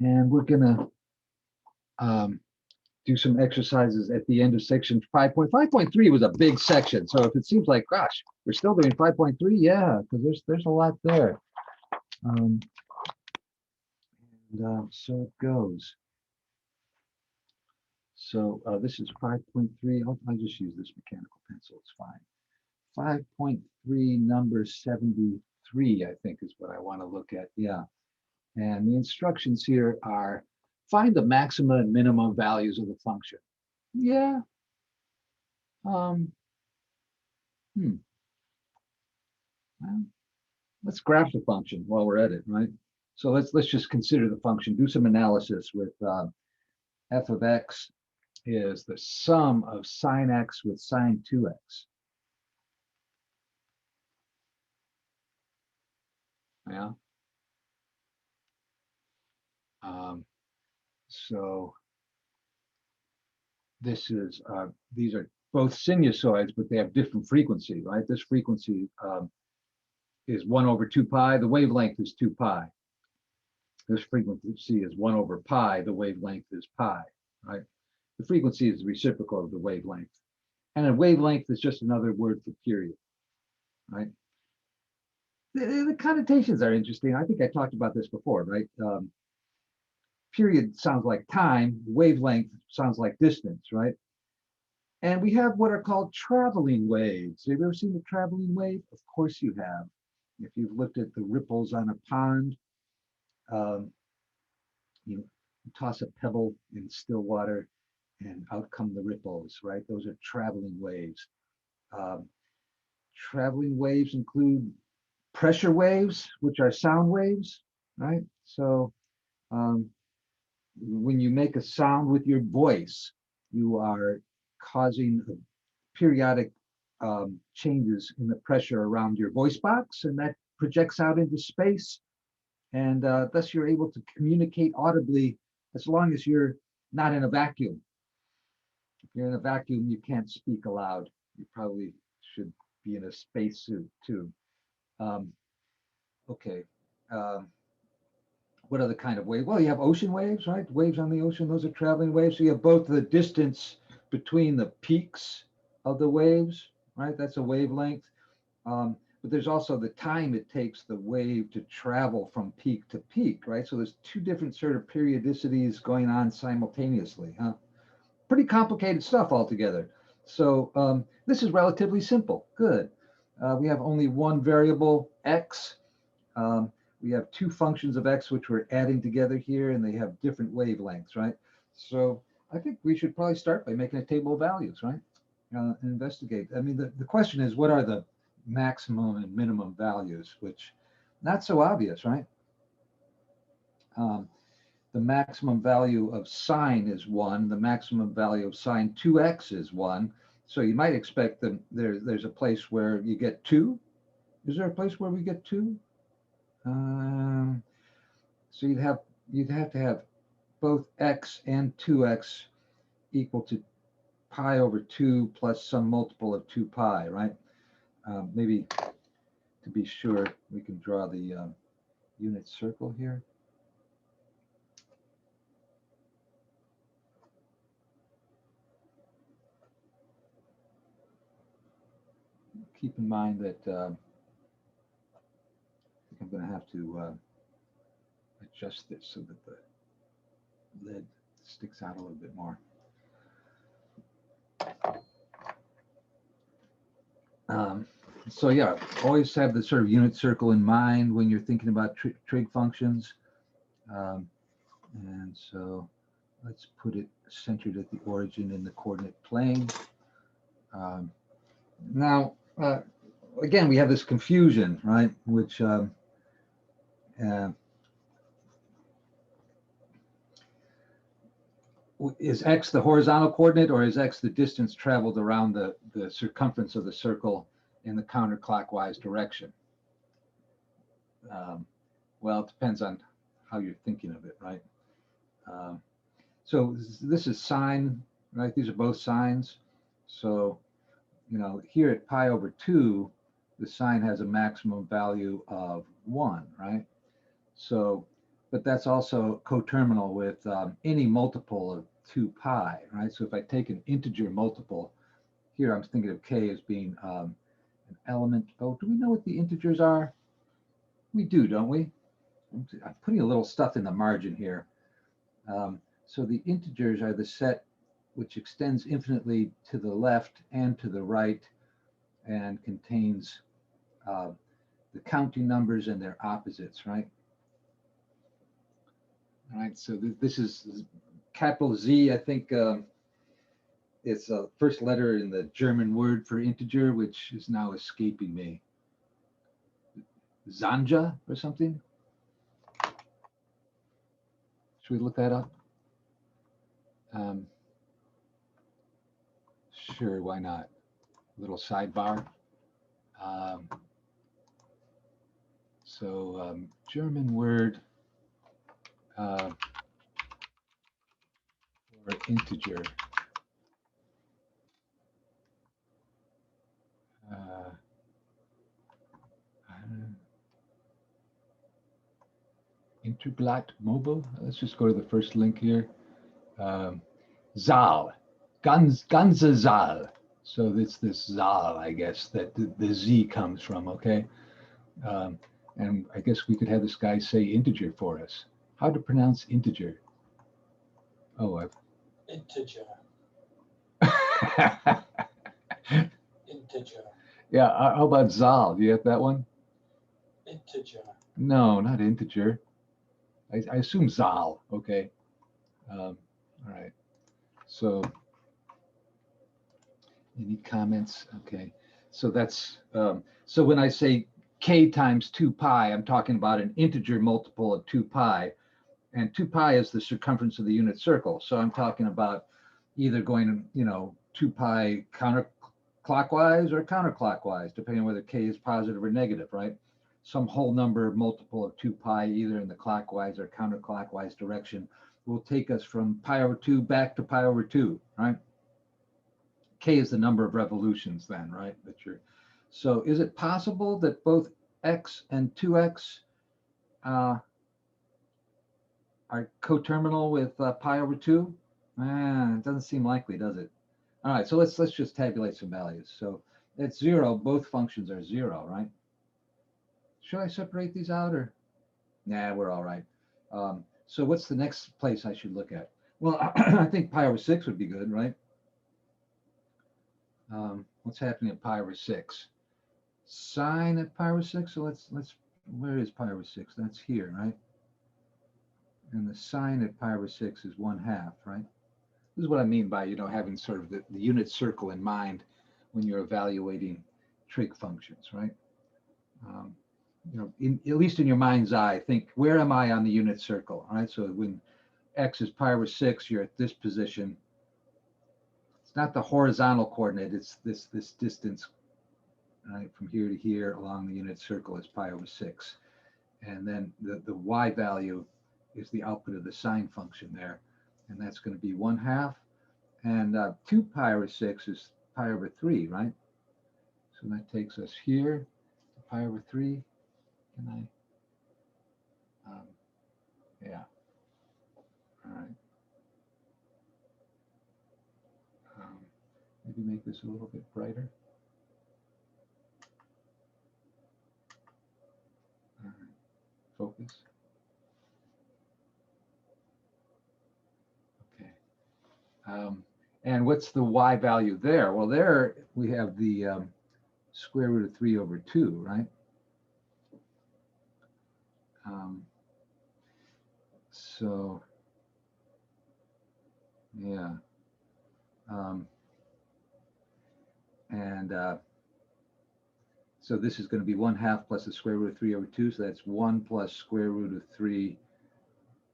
And we're gonna do some exercises at the end of section 5.3 was a big section. So if it seems like, gosh, we're still doing 5.3, yeah, because there's a lot there. So it goes. So this is 5.3. I'll just use this mechanical pencil. It's fine. 5.3, number 73, I think is what I want to look at. Yeah. And the instructions here are find the maximum and minimum values of the function. Yeah. Well, let's graph the function while we're at it, right? So let's just consider the function, do some analysis with f of x is the sum of sine x with sine 2x. Yeah. So this is, these are both sinusoids, but they have different frequency, right? This frequency is 1 over 2 pi. The wavelength is 2 pi. This frequency is 1 over pi. The wavelength is pi, right? The frequency is the reciprocal of the wavelength. And a wavelength is just another word for period, right? The connotations are interesting. I think I talked about this before, right? Period sounds like time. Wavelength sounds like distance, right? And we have what are called traveling waves. Have you ever seen a traveling wave? Of course you have. If you've looked at the ripples on a pond, you toss a pebble in still water and out come the ripples, right? Those are traveling waves. Traveling waves include pressure waves, which are sound waves, right? So when you make a sound with your voice, you are causing periodic changes in the pressure around your voice box, and that projects out into space. And thus you're able to communicate audibly as long as you're not in a vacuum. If you're in a vacuum, you can't speak aloud. You probably should be in a spacesuit too. Okay. What other kind of wave? Well, you have ocean waves, right? Waves on the ocean, those are traveling waves. So you have both the distance between the peaks of the waves, right? That's a wavelength. But there's also the time it takes the wave to travel from peak to peak, right? So there's two different sort of periodicities going on simultaneously, huh? Pretty complicated stuff altogether. So this is relatively simple. Good. We have only one variable, x. We have two functions of x, which we're adding together here, and they have different wavelengths, right? So I think we should probably start by making a table of values, right? And investigate. I mean, the question is, what are the maximum and minimum values, which not so obvious, right? The maximum value of sine is 1. The maximum value of sine 2x is 1. So you might expect that there's a place where you get 2. Is there a place where we get 2? So you'd have to have both x and 2x equal to pi over 2 plus some multiple of 2 pi, right? Maybe to be sure, we can draw the unit circle here. Keep in mind that I think I'm going to have to adjust this so that the lid sticks out a little bit more. So yeah, always have the sort of unit circle in mind when you're thinking about trig functions. And so let's put it centered at the origin in the coordinate plane. Now, again, we have this confusion, right? Which is x the horizontal coordinate, or is x the distance traveled around the circumference of the circle in the counterclockwise direction? Well, it depends on how you're thinking of it, right? So this is sine, right? These are both sines. So, here at pi over 2, the sine has a maximum value of 1, right? So but that's also coterminal with any multiple of 2 pi, right? So if I take an integer multiple, here I'm thinking of k as being an element. Oh, do we know what the integers are? We do, don't we? I'm putting a little stuff in the margin here. So the integers are the set which extends infinitely to the left and to the right and contains the counting numbers and their opposites, right? All right, so this is capital Z, I think it's the first letter in the German word for integer, which is now escaping me. Zanja or something? Should we look that up? Sure, why not? A little sidebar. German word for integer. Interblatt mobile. Let's just go to the first link here. Zahl, ganze Zahl. So it's this Zahl, I guess, that the Z comes from, okay? And I guess we could have this guy say integer for us. How to pronounce integer? Oh, I've... Integer. Integer. Yeah, how about Zahl? Do you have that one? Integer. No, not integer. I assume Zahl, okay? All right. So, any comments? Okay. So that's, so when I say k times 2 pi, I'm talking about an integer multiple of 2 pi. And 2 pi is the circumference of the unit circle. So I'm talking about either going, 2 pi counterclockwise or counterclockwise, depending on whether k is positive or negative, right? Some whole number multiple of 2 pi, either in the clockwise or counterclockwise direction, will take us from pi over 2 back to pi over 2, right? K is the number of revolutions then, right? So is it possible that both x and 2x are coterminal with pi over 2? It doesn't seem likely, does it? All right, so let's just tabulate some values. So at 0, both functions are 0, right? Should I separate these out or? Nah, we're all right. So what's the next place I should look at? Well, I think pi over 6 would be good, right? What's happening at pi over 6? Sine at pi over 6. So let's where is pi over 6? That's here, right? And the sine at pi over 6 is 1/2, right? This is what I mean by, having sort of the unit circle in mind when you're evaluating trig functions, right? At least in your mind's eye, think, where am I on the unit circle? All right, so when x is pi over 6, you're at this position. It's not the horizontal coordinate, it's this distance, right, from here to here along the unit circle is pi over 6. And then the y value is the output of the sine function there. And that's going to be 1/2. And 2 pi over 6 is pi over 3, right? So that takes us here to pi over 3. Can I? Yeah. All right. Maybe make this a little bit brighter. All right. Focus. Okay. And what's the y value there? Well, there we have the square root of 3 over 2, right? So, yeah. So this is going to be 1/2 plus the square root of 3 over 2. So that's 1 plus square root of 3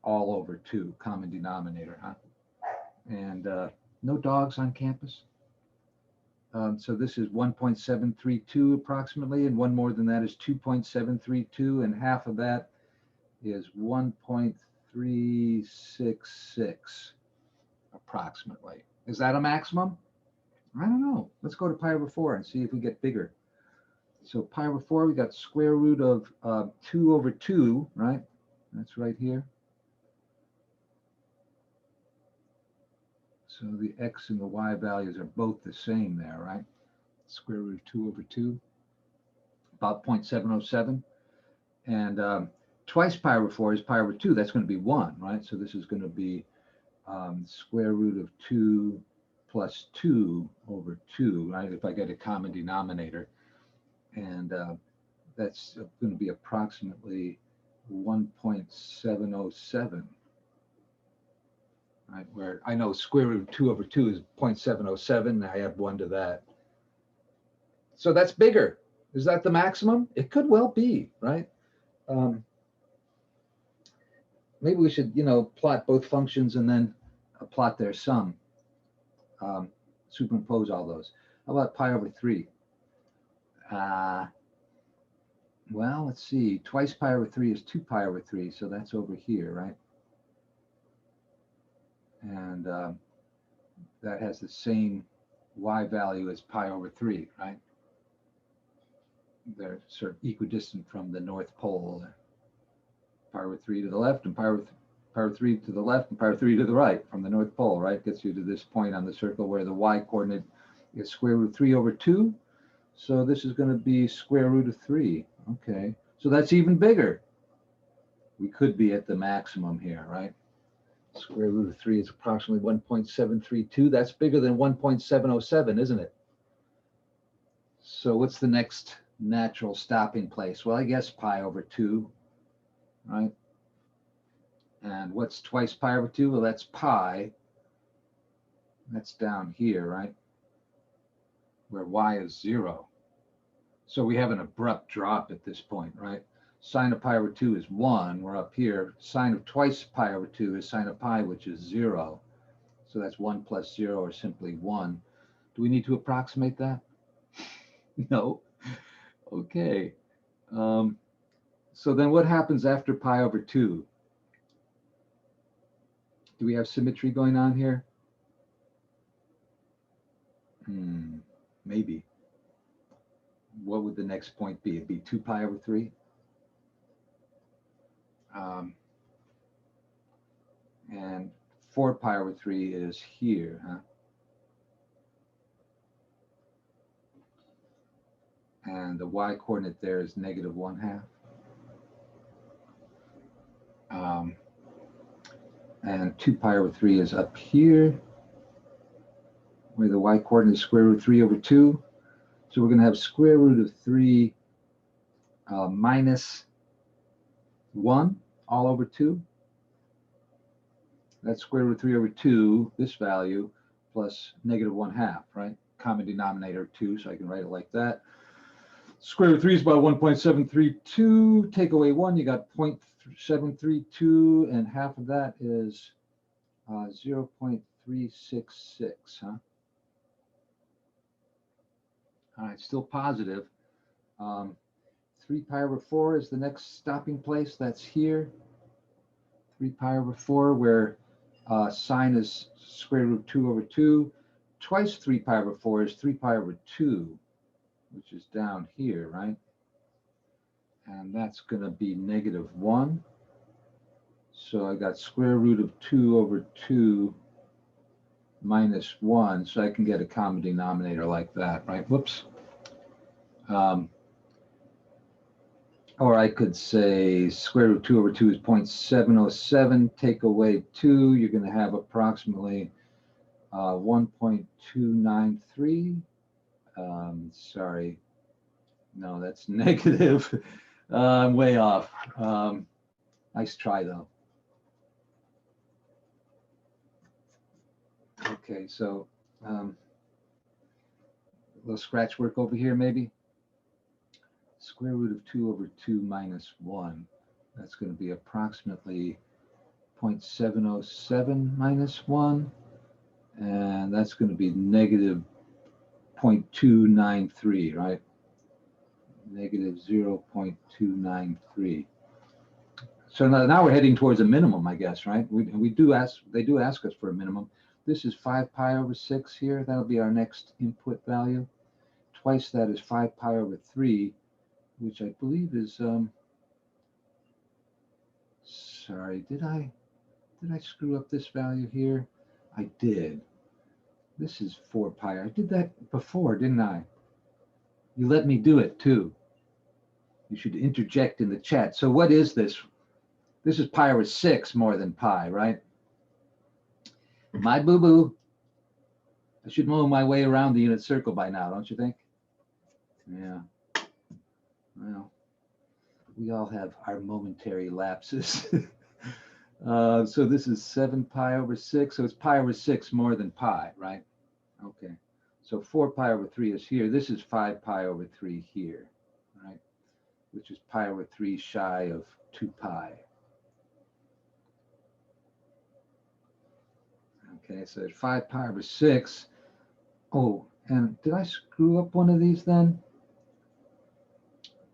all over 2, common denominator, huh? And no dogs on campus. So this is 1.732 approximately, and one more than that is 2.732, and half of that is 1.366 approximately. Is that a maximum? I don't know. Let's go to pi over 4 and see if we get bigger. So pi over 4, we got square root of 2 over 2, right? That's right here. So the x and the y values are both the same there, right? Square root of 2 over 2, about 0.707. And twice pi over 4 is pi over 2. That's going to be 1, right? So this is going to be square root of 2 plus 2 over 2, right? If I get a common denominator. And that's going to be approximately 1.707. Right, where I know square root of 2 over 2 is 0.707, and I add 1 to that. So that's bigger. Is that the maximum? It could well be, right? Maybe we should, plot both functions and then plot their sum. Superimpose all those. How about pi over 3? Well, let's see. Twice pi over 3 is 2 pi over 3, so that's over here, right? And that has the same y value as pi over 3, right? They're sort of equidistant from the North Pole. Pi over 3 to the left, and pi over 3 to the left, and pi over 3 to the right from the North Pole, right? Gets you to this point on the circle where the y coordinate is square root of 3 over 2. So this is going to be square root of 3. Okay, so that's even bigger. We could be at the maximum here, right? Square root of 3 is approximately 1.732. That's bigger than 1.707, isn't it? So what's the next natural stopping place? Well, I guess pi over 2, right? And what's twice pi over 2? Well, that's pi. That's down here, right? Where y is 0. So we have an abrupt drop at this point, right? Sine of pi over 2 is 1. We're up here. Sine of twice pi over 2 is sine of pi, which is 0. So that's 1 plus 0, or simply 1. Do we need to approximate that? No. Okay. So then what happens after pi over 2? Do we have symmetry going on here? Maybe. What would the next point be? It'd be 2 pi over 3. And 4 pi over 3 is here, huh? And the y coordinate there is negative 1/2. And 2 pi over 3 is up here, where the y coordinate is square root of 3 over 2. So we're going to have square root of 3 minus 1 all over 2. That's square root of 3 over 2, this value, plus negative 1/2, right? Common denominator 2, so I can write it like that. Square root of 3 is about 1.732. Take away 1, you got 0.732, and half of that is 0.366, huh? All right, still positive. 3 pi over 4 is the next stopping place. That's here. 3 pi over 4, where sine is square root of 2 over 2. Twice 3 pi over 4 is 3 pi over 2, which is down here, right? And that's going to be negative 1. So I got square root of 2 over 2 minus 1. So I can get a common denominator like that, right? Whoops. Or I could say square root of 2 over 2 is 0.707. Take away 2, you're going to have approximately 1.293. Sorry. No, that's negative. I'm way off. Nice try, though. Okay, so a little scratch work over here, maybe. Square root of 2 over 2 minus 1. That's going to be approximately 0.707 minus 1. And that's going to be negative 0.293, right? Negative 0.293. So now we're heading towards a minimum, I guess, right? They do ask us for a minimum. This is 5 pi over 6 here. That'll be our next input value. Twice that is 5 pi over 3, which I believe is sorry, did I screw up this value here? I did. This is 4 pi. I did that before, didn't I? You let me do it too. You should interject in the chat. So what is this? This is pi over 6 more than pi, right? My boo-boo. I should know my way around the unit circle by now, don't you think? Yeah. Well, we all have our momentary lapses. So this is 7 pi over 6. So it's pi over 6 more than pi, right? Okay. So 4 pi over 3 is here. This is 5 pi over 3 here, right? Which is pi over 3 shy of 2 pi. Okay, so there's 5 pi over 6. Oh, and did I screw up one of these then?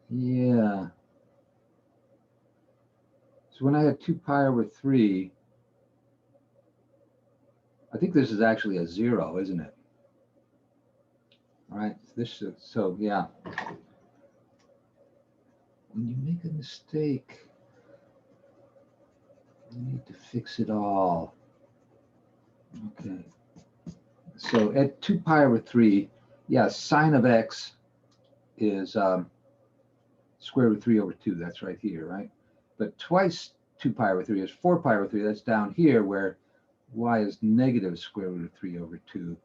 Yeah. So when I had 2 pi over 3, I think this is actually a 0, isn't it? All right, this is, so yeah. When you make a mistake, you need to fix it all. Okay. So at 2 pi over 3, yeah, sine of x is square root of 3 over 2. That's right here, right? But twice 2 pi over 3 is 4 pi over 3. That's down here where y is negative square root of 3 over 2.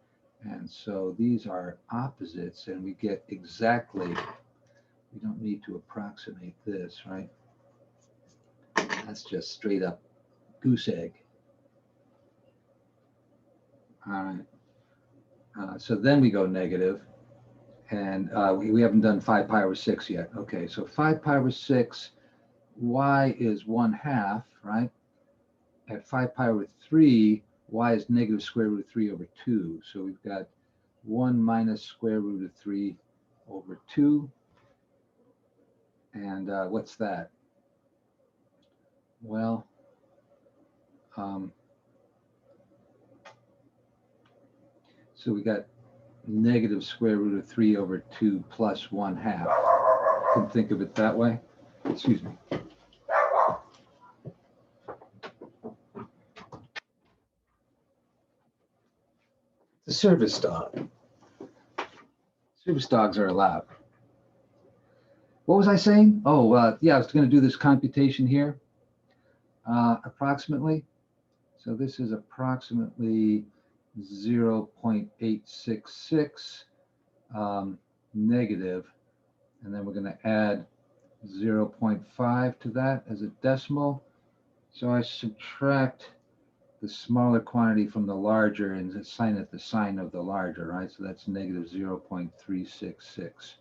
And so these are opposites, and we get exactly, we don't need to approximate this, right? That's just straight up goose egg. All right. So then we go negative, and we haven't done 5 pi over 6 yet. Okay, so 5 pi over 6, y is 1/2, right? At 5 pi over 3, y is negative square root of 3 over 2. So we've got 1 minus square root of 3 over 2. And what's that? Well, so we got negative square root of 3 over 2 plus 1/2. You can think of it that way. Excuse me. The service dog. Service dogs are allowed. What was I saying? Oh, yeah, I was going to do this computation here, approximately. So this is approximately 0.866 negative, and then we're going to add 0.5 to that as a decimal. So I subtract the smaller quantity from the larger and assign it the sign of the larger, right? So that's negative 0.366.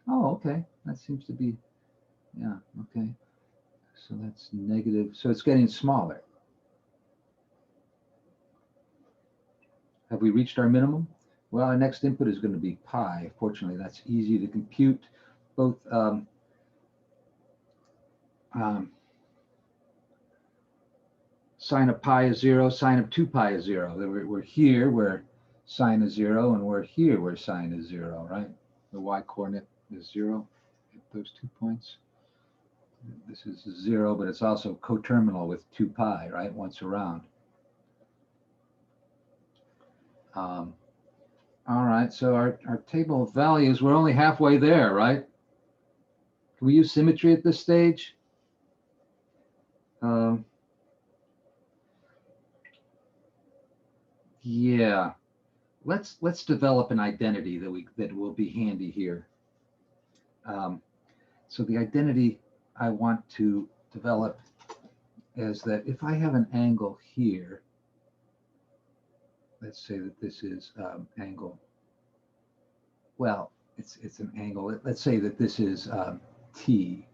Oh, okay. That seems to be, yeah, okay. So that's negative. So it's getting smaller. Have we reached our minimum? Well, our next input is going to be pi. Fortunately, that's easy to compute. Both sine of pi is 0, sine of 2 pi is 0. We're here where sine is 0, and we're here where sine is 0, right? The y-coordinate is 0 at those 2 points. This is 0, but it's also coterminal with 2 pi, right, once around. All right, so our table of values, we're only halfway there, right? Can we use symmetry at this stage? Yeah, let's develop an identity that will be handy here. So the identity I want to develop is that if I have an angle here, let's say that this is angle. Well, it's an angle. Let's say that this is T.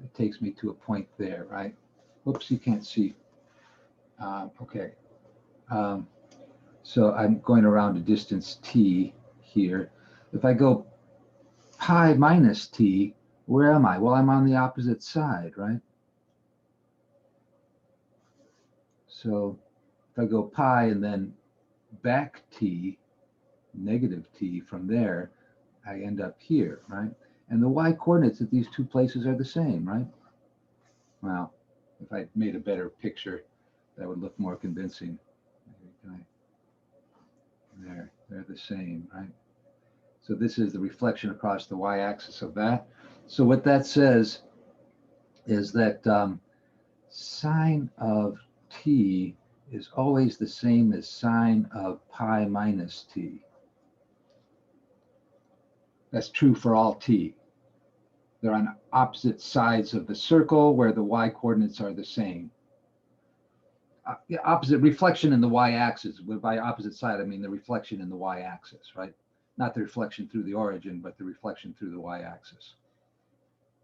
It takes me to a point there, right? Whoops, you can't see. Okay. So I'm going around a distance T here. If I go pi minus T, where am I? Well, I'm on the opposite side, right? So if I go pi and then back T, negative T from there, I end up here, right? And the y coordinates at these two places are the same, right? Well, If I made a better picture, that would look more convincing. They're the same, right? So this is the reflection across the y-axis of that. So what that says is that sine of t is always the same as sine of pi minus t. That's true for all t. They're on opposite sides of the circle where the y coordinates are the same. Opposite reflection in the y-axis. By opposite side, I mean the reflection in the y-axis, right? Not the reflection through the origin, but the reflection through the y-axis.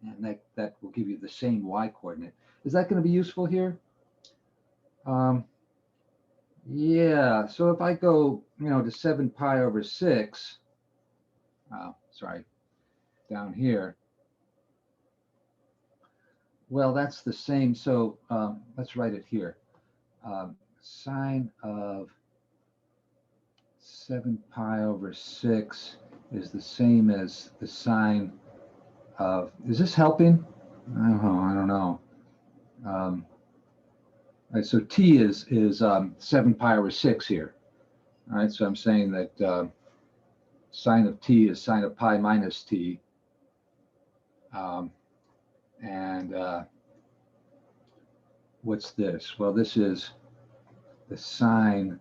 And that will give you the same y-coordinate. Is that going to be useful here? Yeah, so if I go, to 7 pi over 6, down here, well, that's the same. So let's write it here. Sine of 7 pi over 6 is the same as the sine of, is this helping? I don't know. All right, so t is 7 pi over 6 here. All right, so I'm saying that sine of t is sine of pi minus t. And what's this? Well, this is the sine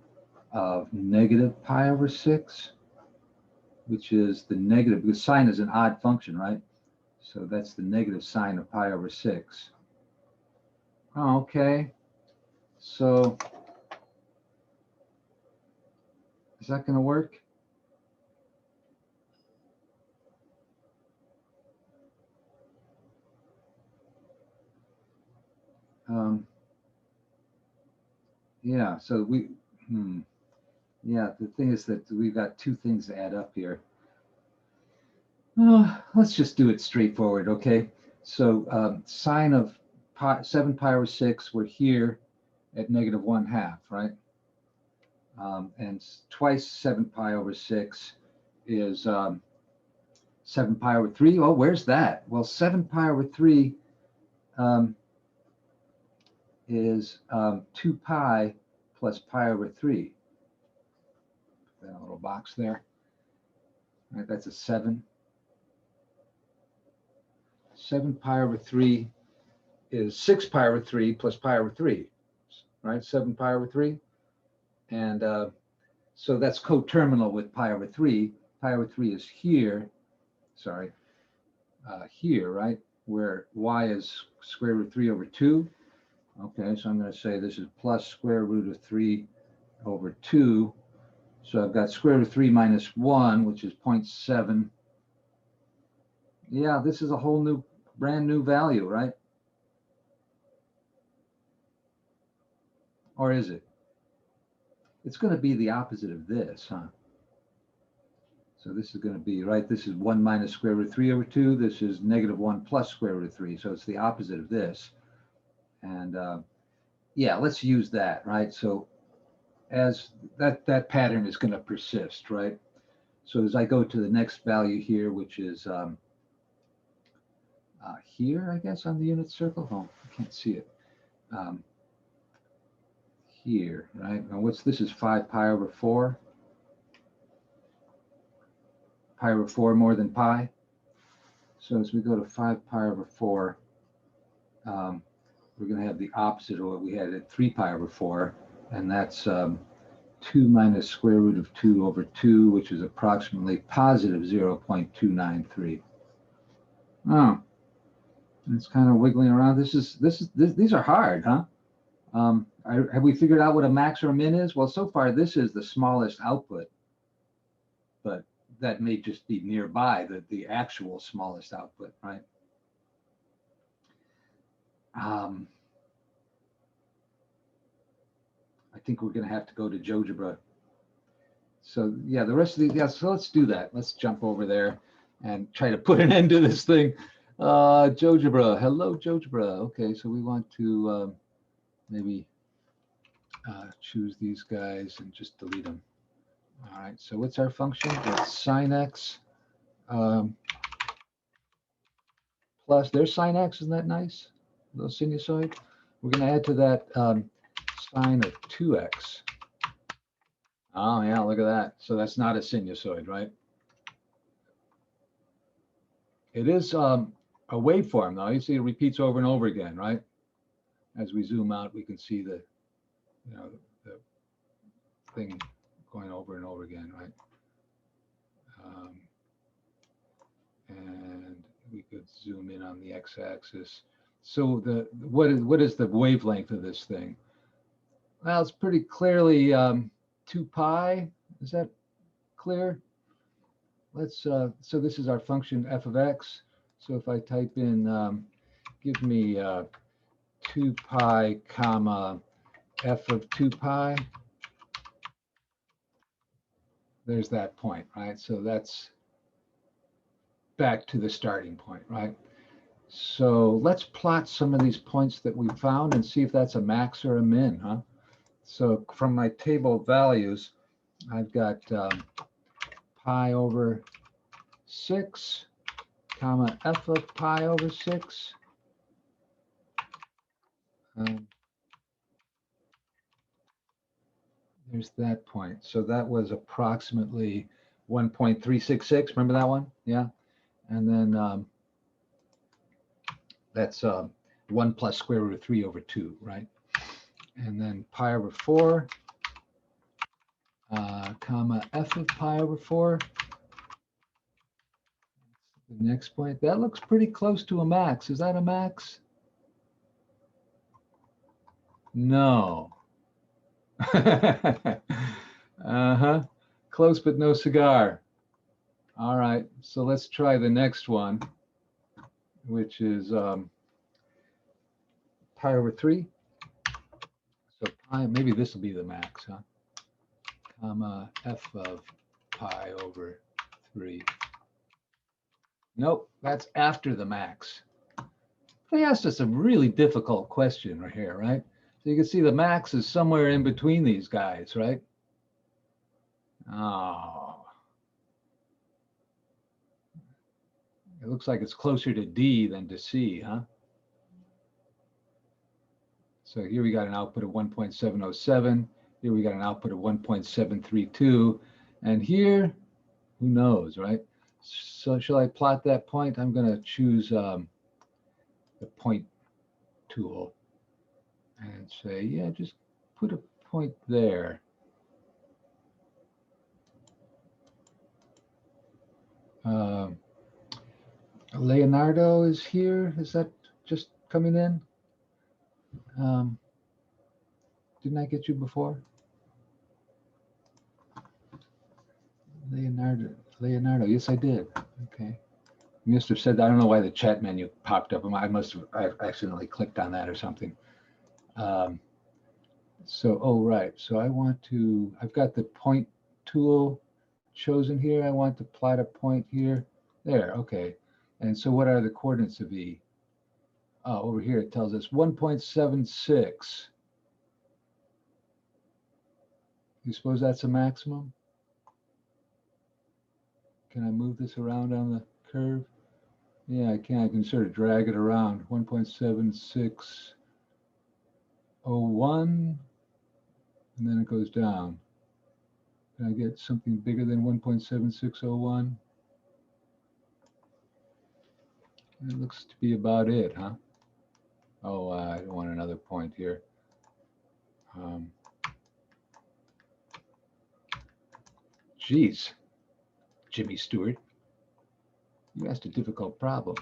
of negative pi over 6, which is the negative, because sine is an odd function, right? So that's the negative sine of pi over 6. Oh, okay. So is that going to work? Yeah, so yeah, the thing is that we've got two things to add up here. Let's just do it straightforward, okay? So sine of 7 pi over 6, we're here at negative 1/2, right? And twice 7 pi over 6 is 7 pi over 3. Oh, where's that? Well, 7 pi over 3 is 2 pi plus pi over 3. Put that in a little box there. All right, that's a 7. 7 pi over 3 is 6 pi over 3 plus pi over 3, right? 7 pi over 3. And so that's coterminal with pi over 3. Pi over 3 is here, here, right? Where y is square root of 3 over 2. Okay, so I'm going to say this is plus square root of 3 over 2. So I've got square root of 3 minus 1, which is 0.7. Yeah, this is a whole new, brand new value, right? Or is it? It's going to be the opposite of this, huh? So this is going to be, right, this is 1 minus square root of 3 over 2. This is negative 1 plus square root of 3. So it's the opposite of this. And yeah, let's use that, right? So as that pattern is going to persist, right? So as I go to the next value here, which is here, I guess, on the unit circle. Oh, I can't see it. Here, right? Now this is 5 pi over 4. Pi over 4 more than pi. So as we go to 5 pi over 4, we're going to have the opposite of what we had at 3 pi over 4, and that's 2 minus square root of 2 over 2, which is approximately positive 0.293. Oh, it's kind of wiggling around. These are hard, huh? Have we figured out what a max or a min is? Well, so far this is the smallest output, but that may just be nearby the actual smallest output, right? I think we're going to have to go to GeoGebra. So yeah, the rest of these, yeah, so let's do that. Let's jump over there and try to put an end to this thing. GeoGebra, hello GeoGebra. Okay, so we want to maybe choose these guys and just delete them. All right, so what's our function? It's sine x plus, there's sine x, isn't that nice? A little sinusoid. we're going to add to that sine of 2x. Oh, yeah, look at that. So that's not a sinusoid, right? It is a waveform, though. You see it repeats over and over again, right? As we zoom out, we can see the, you know, the thing going over and over again, right? And we could zoom in on the x-axis. So what is the wavelength of this thing? Well, it's pretty clearly 2 pi. Is that clear? Let's so this is our function f of x. So if I type in give me 2 pi comma f of 2 pi, there's that point, right? So that's back to the starting point, right? So let's plot some of these points that we found and see if that's a max or a min, huh? So from my table of values, I've got pi over 6, comma f of pi over 6. There's that point. So that was approximately 1.366. Remember that one? Yeah. And then that's 1 plus square root of 3 over 2, right? And then pi over 4, comma f of pi over 4. The next point. That looks pretty close to a max. Is that a max? No. Uh-huh. Close but no cigar. All right. So let's try the next one, which is pi over 3. So pi, maybe this will be the max, huh? Comma f of pi over 3. Nope, that's after the max. They asked us a really difficult question right here, right? So you can see the max is somewhere in between these guys, right? Oh. It looks like it's closer to D than to C, huh? So here we got an output of 1.707. Here we got an output of 1.732. And here, who knows, right? So shall I plot that point? I'm going to choose the point tool and say, yeah, just put a point there. Leonardo is here. Is that just coming in? Didn't I get you before? Leonardo. Yes, I did. Okay. You must have said, I don't know why the chat menu popped up. I accidentally clicked on that or something. Oh, right. So I've got the point tool chosen here. I want to plot a point here. There, okay. And so what are the coordinates of E? Oh, over here it tells us 1.76. You suppose that's a maximum? Can I move this around on the curve? Yeah, I can. I can sort of drag it around. 1.7601, and then it goes down. Can I get something bigger than 1.7601? It looks to be about it, huh? Oh, I don't want another point here. Geez, Jimmy Stewart, you asked a difficult problem.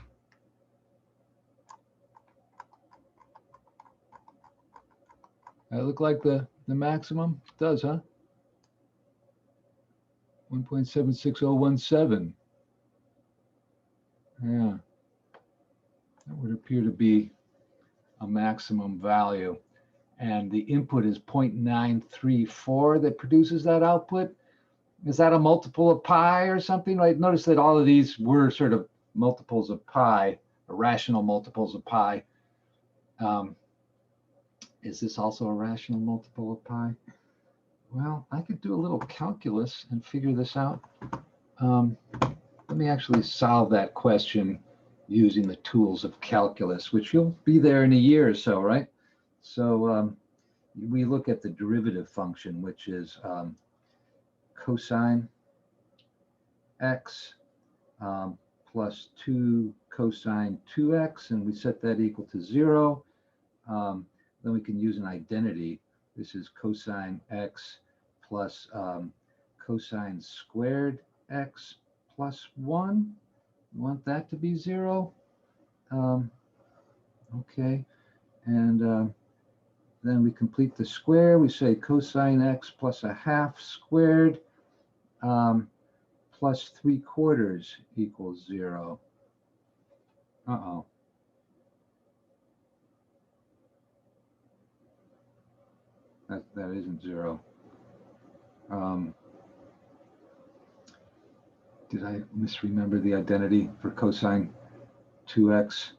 That look like the maximum? It does, huh? 1.76017. Yeah, that would appear to be a maximum value. And the input is 0.934 that produces that output. Is that a multiple of pi or something? Right? Notice that all of these were sort of multiples of pi, rational multiples of pi. Is this also a rational multiple of pi? Well, I could do a little calculus and figure this out. Let me actually solve that question using the tools of calculus, which you'll be there in a year or so, right? So we look at the derivative function, which is cosine x plus 2 cosine 2x, and we set that equal to 0. Then we can use an identity. This is cosine x plus cosine squared x plus 1. We want that to be 0. Okay, and then we complete the square. We say cosine x plus a half squared plus 3/4 equals 0. Uh-oh. That isn't 0. Did I misremember the identity for cosine 2x?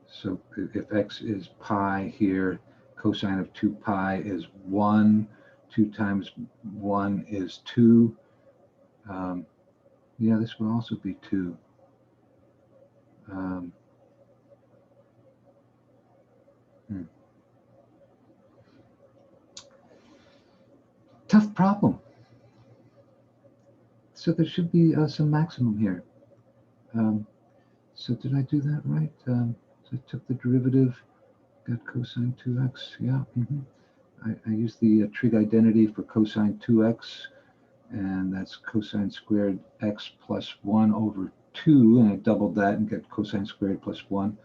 So if x is pi here, cosine of 2 pi is 1. 2 times 1 is 2. Yeah, this would also be 2. Tough problem. So there should be some maximum here. So did I do that right? So I took the derivative, got cosine 2x. Yeah. I used the trig identity for cosine 2x, and that's cosine squared x plus 1 over 2, and I doubled that and get cosine squared plus 1.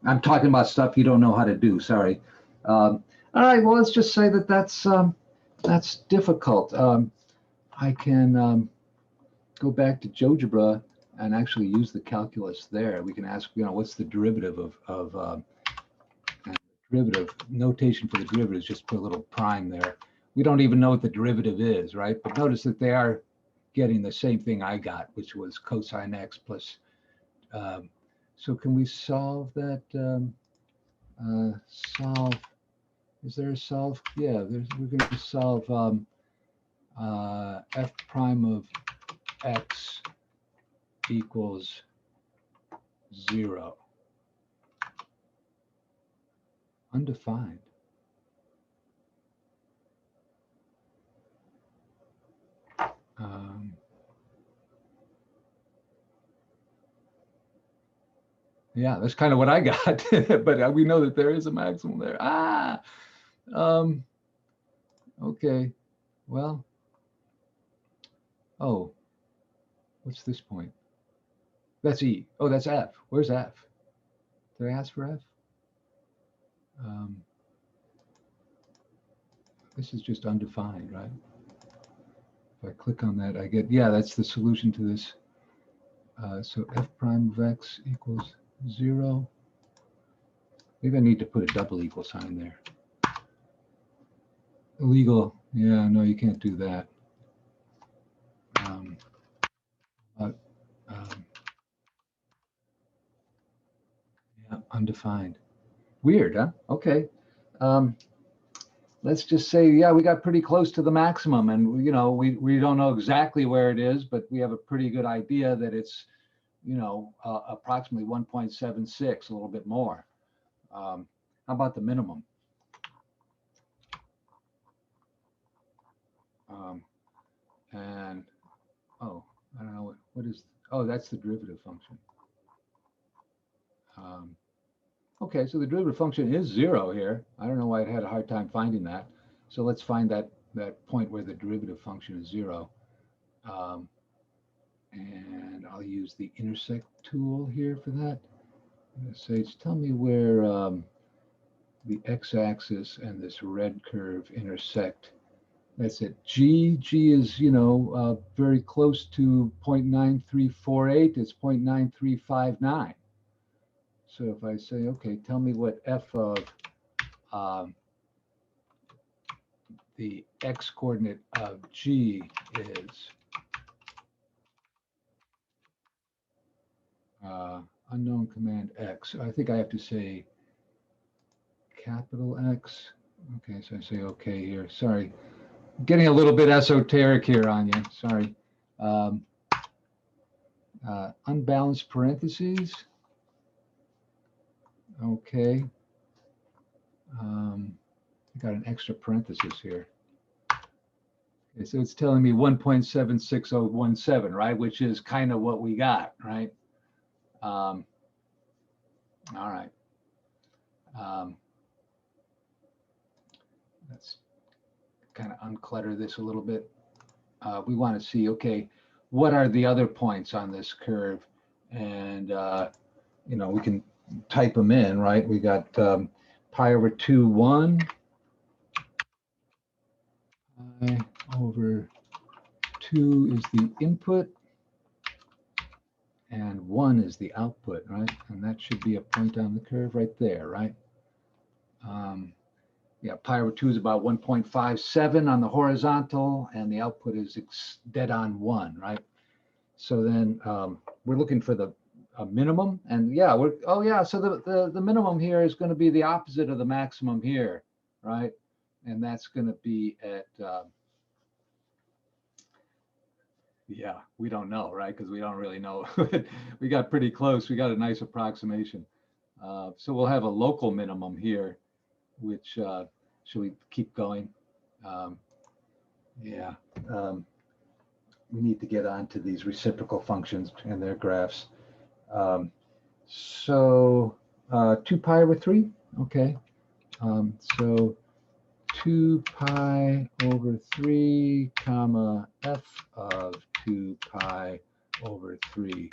I'm talking about stuff you don't know how to do. Sorry. All right. Well, let's just say that that's difficult. I can go back to GeoGebra and actually use the calculus there. We can ask, what's the derivative of derivative notation for the derivative is just put a little prime there. We don't even know what the derivative is, right? But notice that they are getting the same thing I got, which was cosine x plus. So can we solve that? Solve. Is there a solve? Yeah, we're going to solve f prime of x equals 0. Undefined. Yeah, that's kind of what I got, but we know that there is a maximum there. Okay, well, oh, what's this point? That's E. Oh, that's F. Where's F? Did I ask for F? This is just undefined, right? If I click on that, I get, yeah, that's the solution to this. So f prime of x equals 0. Maybe I need to put a double equal sign there. Illegal. Yeah, no, you can't do that. Yeah, undefined. Weird, huh? Okay. Let's just say, yeah, we got pretty close to the maximum, and we don't know exactly where it is, but we have a pretty good idea that it's approximately 1.76, a little bit more. How about the minimum? And oh, I don't know what is. Oh, that's the derivative function. Okay, so the derivative function is 0 here. I don't know why it had a hard time finding that. So let's find that point where the derivative function is 0. And I'll use the intersect tool here for that. I'm going to say, tell me where the x-axis and this red curve intersect. That's it. G is, very close to 0.9348. It's 0.9359. So if I say, okay, tell me what f of the x coordinate of G is. Unknown command X. I think I have to say capital X. Okay, so I say okay here. Sorry, getting a little bit esoteric here on you. Sorry. Unbalanced parentheses. Okay. I got an extra parenthesis here. Okay, so it's telling me 1.76017, right? Which is kind of what we got, right? All right. Let's kind of unclutter this a little bit. We want to see, okay, what are the other points on this curve? And, we can type them in, right? We got pi over 2, 1. Pi over 2 is the input. And 1 is the output, right? And that should be a point on the curve right there, right? Yeah, pi over 2 is about 1.57 on the horizontal, and the output is dead on 1, right? So then we're looking for the minimum, and yeah, so the minimum here is going to be the opposite of the maximum here, right? And that's going to be at yeah, we don't know, right? Because we don't really know. We got pretty close. We got a nice approximation. So we'll have a local minimum here, which should we keep going? Yeah, we need to get onto these reciprocal functions and their graphs. So 2 pi over 3, okay. So 2 pi over 3 comma f of 2 pi over 3.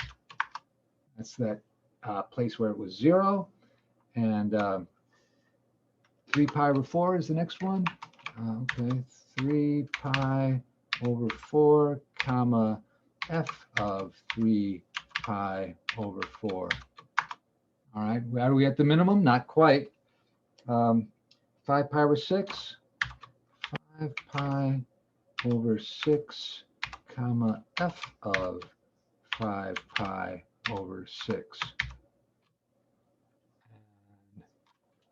That's that place where it was 0. And 3 pi over 4 is the next one. Okay, 3 pi over 4 comma f of 3 pi over 4. All right, are we at the minimum? Not quite. 5 pi over 6. 5 pi over 6 comma f of 5 pi over 6. And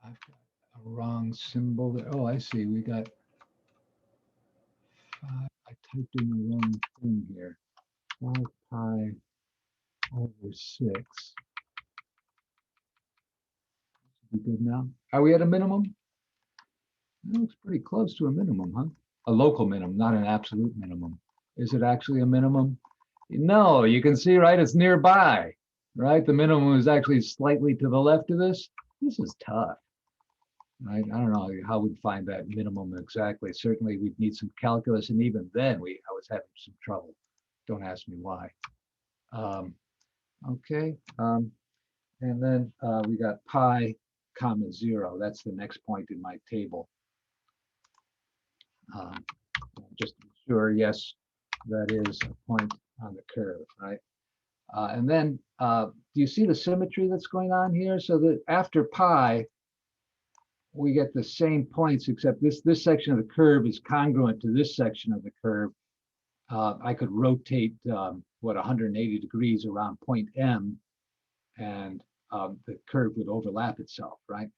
I've got a wrong symbol there. Oh, I see. We got 5. I typed in the wrong thing here. 5 pi over 6. We good now? Are we at a minimum? That looks pretty close to a minimum, huh? A local minimum, not an absolute minimum. Is it actually a minimum? No, you can see, right? It's nearby, right? The minimum is actually slightly to the left of this. This is tough. I don't know how we'd find that minimum exactly. Certainly we'd need some calculus, and even then I was having some trouble. Don't ask me why. Okay, and then we got pi comma 0. That's the next point in my table. Just to be sure, yes, that is a point on the curve, right? And then do you see the symmetry that's going on here? So that after pi, we get the same points, except this section of the curve is congruent to this section of the curve. I could rotate 180 degrees around point M, and the curve would overlap itself, right?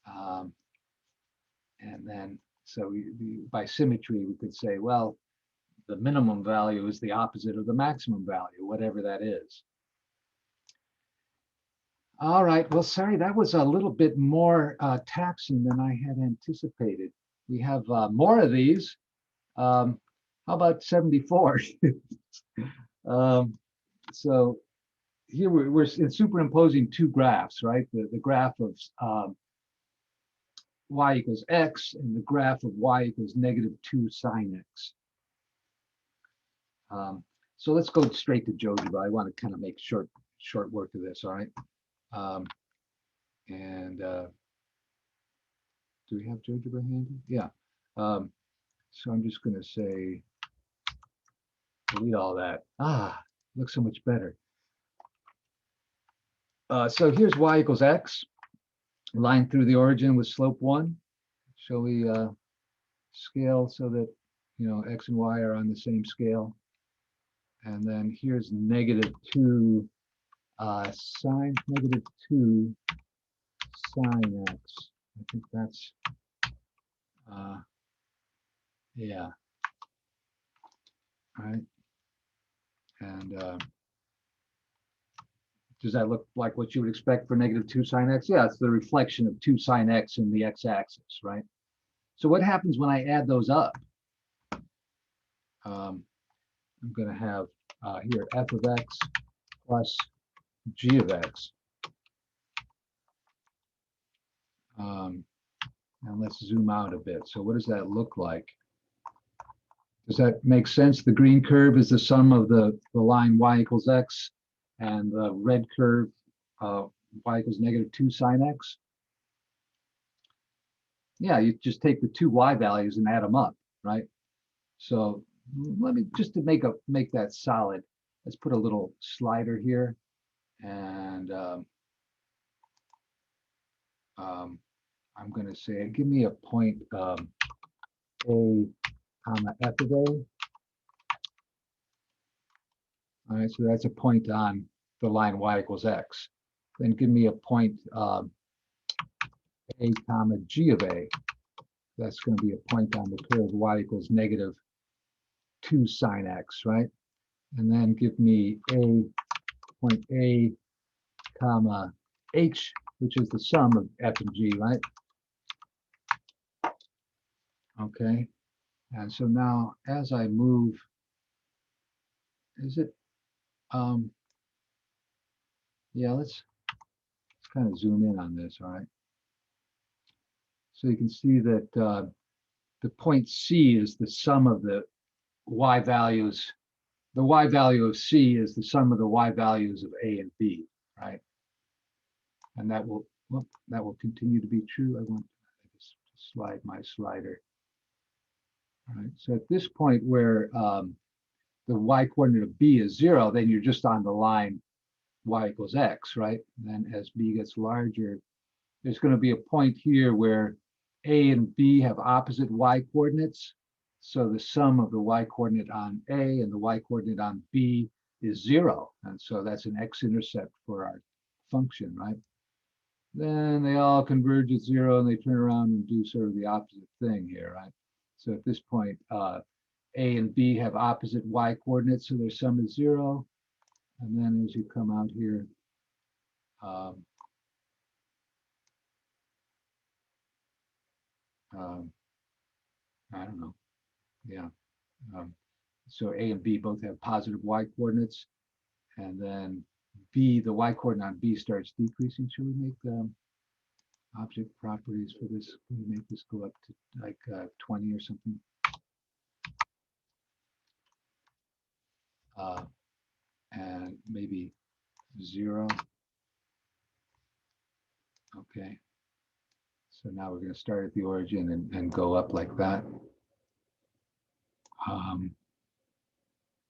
And then, so by symmetry, we could say, well, the minimum value is the opposite of the maximum value, whatever that is. All right, well, sorry, that was a little bit more taxing than I had anticipated. We have more of these. How about 74? So here we're superimposing two graphs, right? The graph of y equals x and the graph of y equals -2 sine x. So let's go straight to GeoGebra. I want to kind of make short work of this, all right? And do we have GeoGebra handy? Yeah. So I'm just going to say, delete all that. Looks so much better. So here's y equals x, line through the origin with slope 1. Shall we scale so that, x and y are on the same scale? And then here's -2 sine -2 sine x. I think that's, yeah. All right. And Does that look like what you would expect for negative 2 sine x? Yeah, it's the reflection of 2 sine x in the x-axis, right? So what happens when I add those up? I'm going to have here f of x plus g of x. And let's zoom out a bit. So what does that look like? Does that make sense? The green curve is the sum of the line y equals x, and the red curve, y equals negative 2 sine x. Yeah, you just take the two y values and add them up, right? So let me, just to make that solid, let's put a little slider here, and I'm going to say, give me a point a comma f of a. All right, so that's a point on the line y equals x. Then give me a point a comma g of a. That's going to be a point on the curve y equals negative 2 sine x, right? And then give me a point a comma h, which is the sum of f and g, right? Okay, and so now as I move, is it, yeah, let's kind of zoom in on this, all right? So you can see that the point C is the sum of the y values. The y value of C is the sum of the y values of A and B, right? And that will, well, that will continue to be true. I want to just slide my slider. All right, so at this point where the y coordinate of B is 0, then you're just on the line y equals x, right? And then as B gets larger, there's going to be a point here where A and B have opposite y coordinates. So the sum of the y coordinate on A and the y coordinate on B is 0. And so that's an x-intercept for our function, right? Then they all converge at 0 and they turn around and do sort of the opposite thing here, right? So at this point, A and B have opposite y coordinates, so their sum is 0. And then as you come out here, I don't know, yeah. So A and B both have positive y coordinates, and then B, the y coordinate on B starts decreasing. Should we make object properties for this? Can we make this go up to like 20 or something? And maybe 0. Okay. So now we're going to start at the origin and go up like that.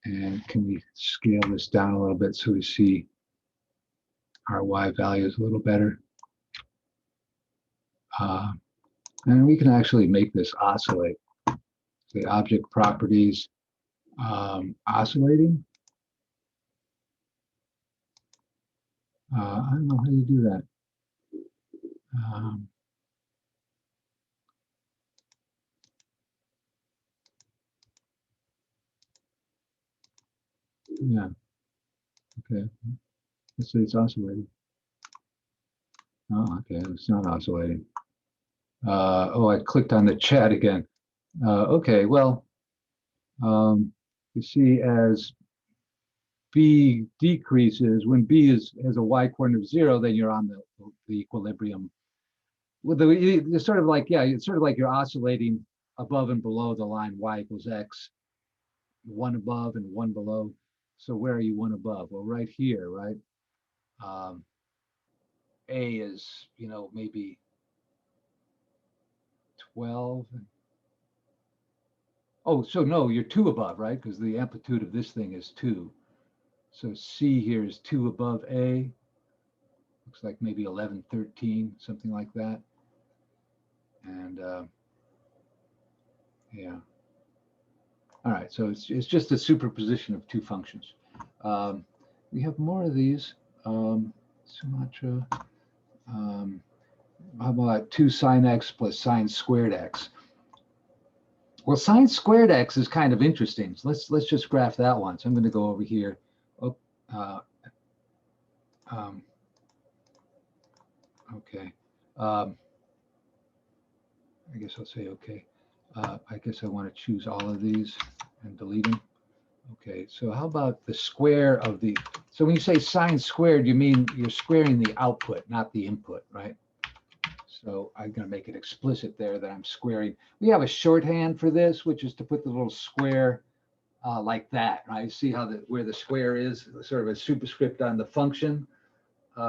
And can we scale this down a little bit so we see our y values a little better? And we can actually make this oscillate. The object properties oscillating. I don't know how you do that. Yeah. Okay. Let's say it's oscillating. Oh, okay. It's not oscillating. Oh, I clicked on the chat again. Okay. Well, you see, as B decreases, when B has a y coordinate of 0, then you're on the equilibrium. Well, it's sort of like, yeah, it's sort of like you're oscillating above and below the line y equals x, one above and one below. So where are you one above? Well, right here, right? A is, maybe 12. Oh, so no, you're 2 above, right? Because the amplitude of this thing is 2. So C here is 2 above A. Looks like maybe 11, 13, something like that. And yeah. All right, so it's just a superposition of two functions. We have more of these. Sumatra. How about 2 sine x plus sine squared x? Well, sine squared x is kind of interesting. So let's just graph that one. So I'm going to go over here. Oh, Okay. I guess I'll say okay. I guess I want to choose all of these and delete them. Okay, so how about the square of the, so when you say sine squared, you mean you're squaring the output, not the input, right? So I'm going to make it explicit there that I'm squaring. We have a shorthand for this, which is to put the little square like that, right? See how where the square is, sort of a superscript on the function,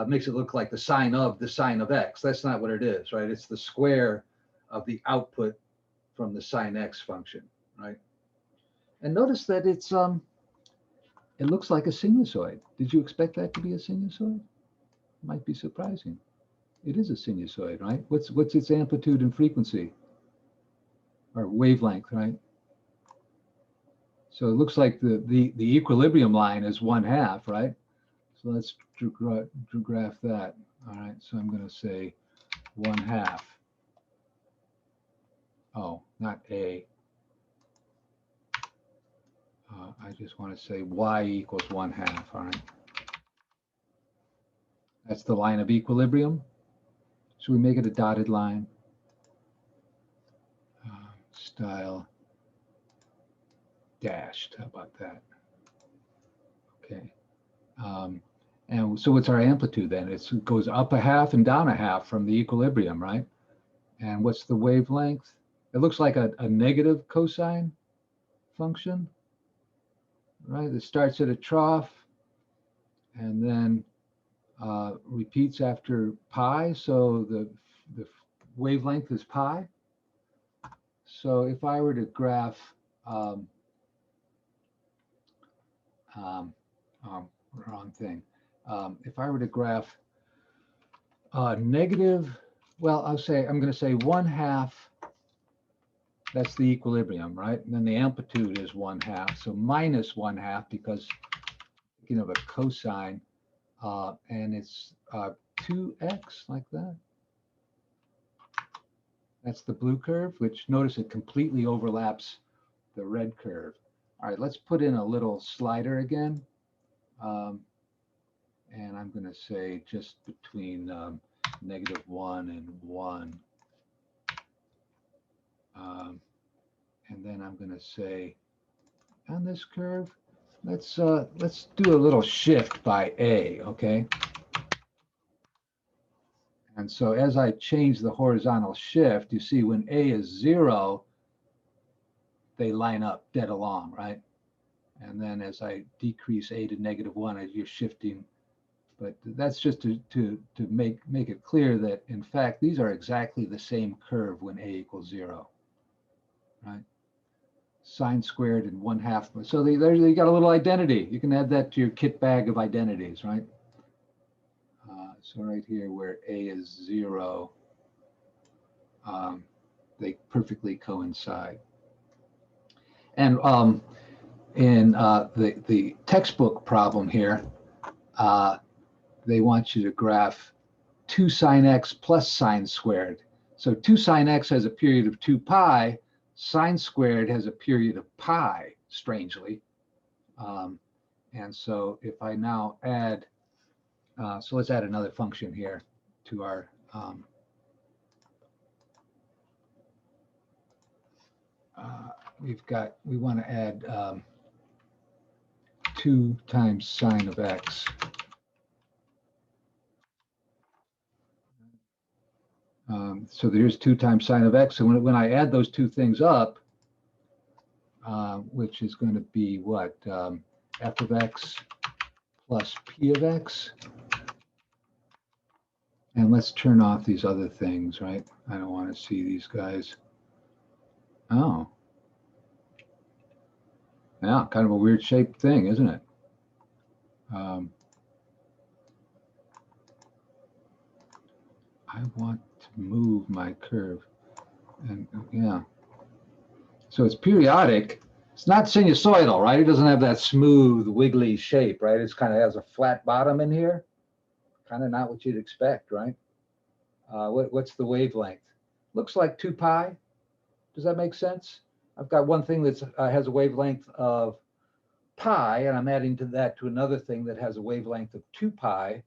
makes it look like the sign of x. That's not what it is, right? It's the square of the output from the sine x function, right? And notice that it looks like a sinusoid. Did you expect that to be a sinusoid? Might be surprising. It is a sinusoid, right? What's its amplitude and frequency? Or wavelength, right? So it looks like the equilibrium line is 1/2, right? So let's graph that. All right, so I'm going to say 1/2. Oh, not A. I just want to say y equals 1/2. All right. That's the line of equilibrium. So we make it a dotted line. Style dashed. How about that? Okay. And so what's our amplitude then? It goes up 1/2 and down 1/2 from the equilibrium, right? And what's the wavelength? It looks like a negative cosine function, right? It starts at a trough and then repeats after pi. So the wavelength is pi. So if I were to graph wrong thing. If I were to graph negative, well, I'm going to say 1/2. That's the equilibrium, right? And then the amplitude is 1/2. So minus 1/2 because of a cosine, and it's 2x like that. That's the blue curve, which notice it completely overlaps the red curve. All right, let's put in a little slider again. And I'm going to say just between -1 and 1. And then I'm going to say on this curve, let's do a little shift by A, okay? And so as I change the horizontal shift, you see when A is 0, they line up dead along, right? And then as I decrease A to -1, you're shifting. But that's just to make it clear that, in fact, these are exactly the same curve when A equals 0, right? Sine squared and 1/2. So you got a little identity. You can add that to your kit bag of identities, right? So right here where A is 0, they perfectly coincide. And in the textbook problem here, they want you to graph 2 sine x plus sine squared. So 2 sine x has a period of 2 pi. Sine squared has a period of pi, strangely. And so if I now add, so let's add another function here to our, we want to add 2 times sine of x. So there's 2 times sine of x. So when I add those two things up, which is going to be what? F of x plus p of x. And let's turn off these other things, right? I don't want to see these guys. Oh. Yeah, kind of a weird shaped thing, isn't it? I want to move my curve. And yeah. So it's periodic. It's not sinusoidal, right? It doesn't have that smooth, wiggly shape, right? It's kind of has a flat bottom in here. Kind of not what you'd expect, right? What's the wavelength? Looks like 2 pi. Does that make sense? I've got one thing that has a wavelength of pi, and I'm adding to that to another thing that has a wavelength of 2 pi.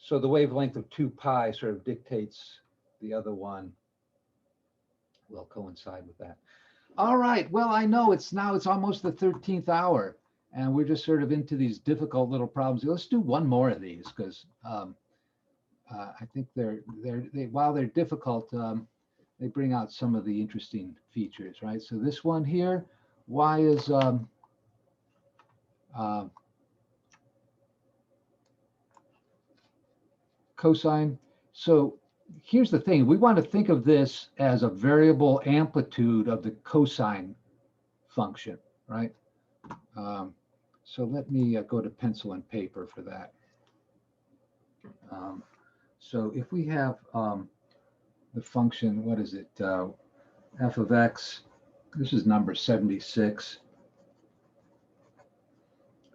So the wavelength of 2 pi sort of dictates the other one will coincide with that. All right. Well, I know it's almost the 13th hour, and we're just sort of into these difficult little problems. Let's do one more of these because I think while they're difficult, they bring out some of the interesting features, right? So this one here, y is cosine. So here's the thing. We want to think of this as a variable amplitude of the cosine function, right? So let me go to pencil and paper for that. So if we have the function, what is it? F of x, this is number 76.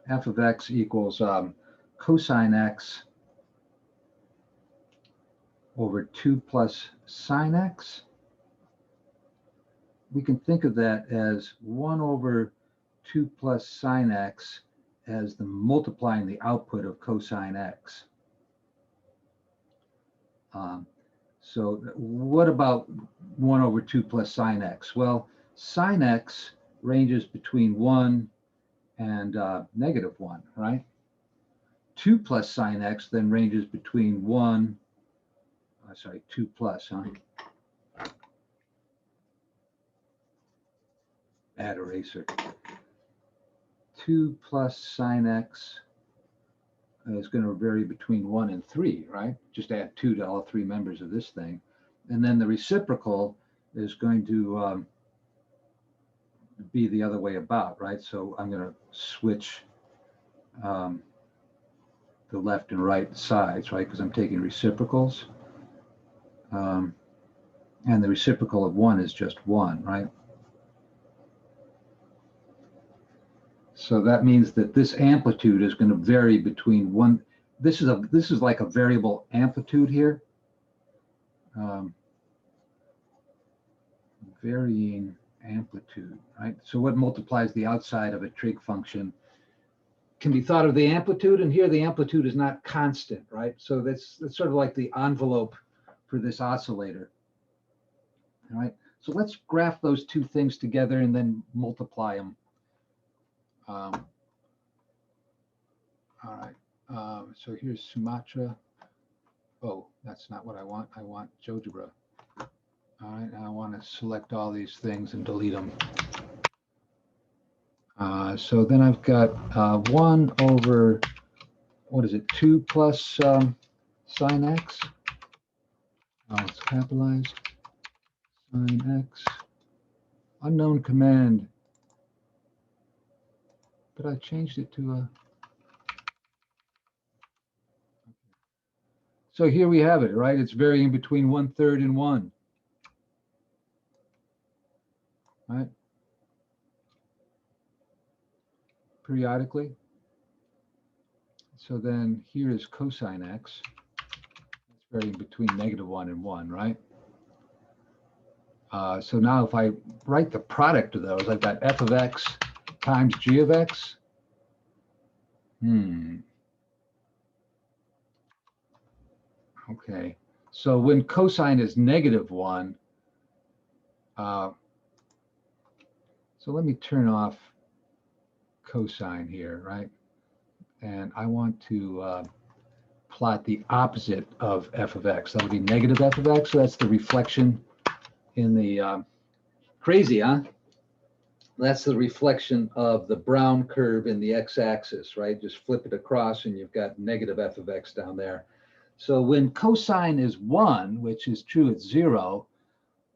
F of x equals cosine x over 2 plus sine x. We can think of that as 1 over 2 plus sine x as the multiplying the output of cosine x. So what about 1 over 2 plus sine x? Well, sine x ranges between 1 and -1, right? 2 plus sine x then ranges between 2 plus, huh? Add eraser. 2 plus sine x is going to vary between 1 and 3, right? Just add 2 to all 3 members of this thing. And then the reciprocal is going to be the other way about, right? So I'm going to switch the left and right sides, right? Because I'm taking reciprocals. And the reciprocal of 1 is just 1, right? So that means that this amplitude is going to vary between 1. This is like a variable amplitude here. Varying amplitude, right? So what multiplies the outside of a trig function can be thought of the amplitude, and here the amplitude is not constant, right? So that's sort of like the envelope for this oscillator. All right, so let's graph those two things together and then multiply them. All right, so here's Sumatra. Oh, that's not what I want. I want GeoGebra. All right, I want to select all these things and delete them. So then I've got 1 over, what is it, 2 plus sine x. Oh, it's capitalized. Sine x. Unknown command. But I changed it to a. So here we have it, right? It's varying between 1/3 and 1. Right? Periodically. So then here is cosine x. It's varying between -1 and 1, right? So now if I write the product of those, I've got f of x times g of x. Okay. So when cosine is -1, so let me turn off cosine here, right? And I want to plot the opposite of f of x. That would be negative f of x. So that's the reflection in the, crazy, huh? That's the reflection of the brown curve in the x-axis, right? Just flip it across and you've got negative f of x down there. So when cosine is 1, which is true at 0,